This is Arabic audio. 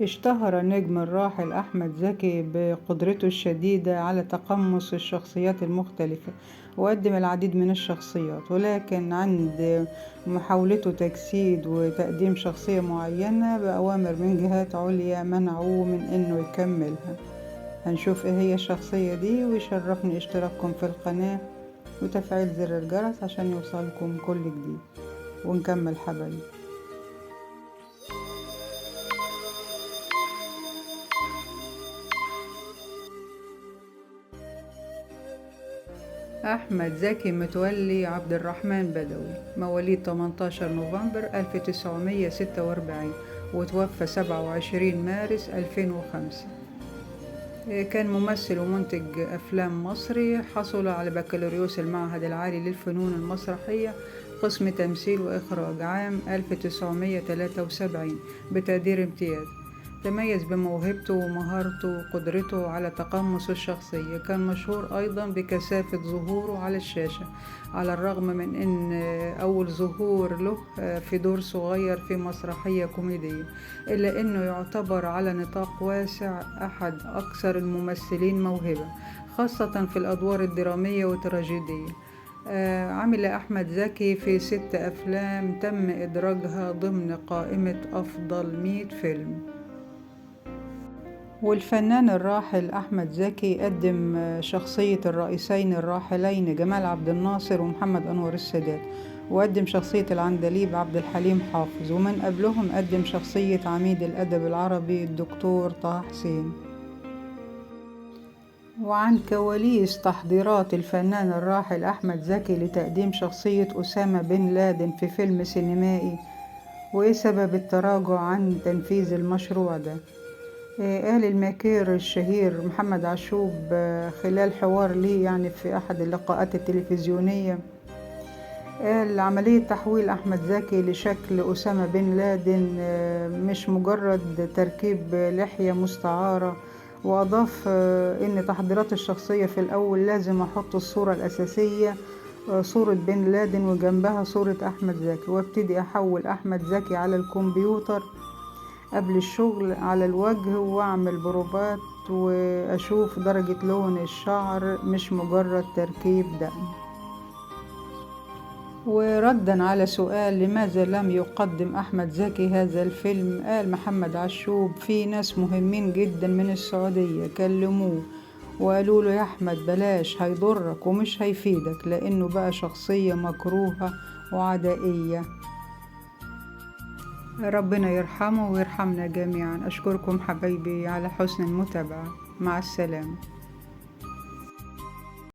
اشتهر النجم الراحل أحمد زكي بقدرته الشديدة على تقمص الشخصيات المختلفة، وقدم العديد من الشخصيات، ولكن عند محاولته تجسيد وتقديم شخصية معينة بأوامر من جهات عليا منعوه من إنه يكملها. هنشوف إيه هي الشخصية دي، ويشرفني اشتراككم في القناة وتفعيل زر الجرس عشان يوصلكم كل جديد، ونكمل حبايبي. أحمد زكي متولي عبد الرحمن بدوي، مواليد 18 نوفمبر 1946 وتوفى 27 مارس 2005. كان ممثل ومنتج أفلام مصري، حصل على بكالوريوس المعهد العالي للفنون المسرحية قسم تمثيل وإخراج عام 1973 بتقدير امتياز. تميز بموهبته ومهارته وقدرته على تقمص الشخصية. كان مشهور أيضا بكثافة ظهوره على الشاشة، على الرغم من أن أول ظهور له في دور صغير في مسرحية كوميدية، إلا أنه يعتبر على نطاق واسع أحد أكثر الممثلين موهبة، خاصة في الأدوار الدرامية والتراجيدية. عمل أحمد زكي في 6 أفلام تم إدراجها ضمن قائمة أفضل 100 فيلم. والفنان الراحل أحمد زكي قدم شخصية الرئيسين الراحلين جمال عبد الناصر ومحمد أنور السادات، وقدم شخصية العندليب عبد الحليم حافظ، ومن قبلهم قدم شخصية عميد الأدب العربي الدكتور طه حسين. وعن كواليس تحضيرات الفنان الراحل أحمد زكي لتقديم شخصية أسامة بن لادن في فيلم سينمائي، وإيه سبب التراجع عن تنفيذ المشروع ده. قال الماكير الشهير محمد عاشوب خلال حوار ليه يعني في أحد اللقاءات التلفزيونية، قال عملية تحويل أحمد زكي لشكل أسامة بن لادن مش مجرد تركيب لحية مستعارة، وأضاف إن تحضيرات الشخصية في الأول لازم أحط الصورة الأساسية صورة بن لادن وجنبها صورة أحمد زكي، وابتدي أحول أحمد زكي على الكمبيوتر قبل الشغل على الوجه، واعمل بروفات واشوف درجة لون الشعر مش مجرد تركيب دقن. وردا على سؤال لماذا لم يقدم أحمد زكي هذا الفيلم، قال محمد عاشوب في ناس مهمين جدا من السعودية كلموه وقالوا له يا أحمد بلاش، هيضرك ومش هيفيدك، لأنه بقى شخصية مكروهة وعدائية. ربنا يرحمه ويرحمنا جميعا. أشكركم حبايبي على حسن المتابعة. مع السلامة.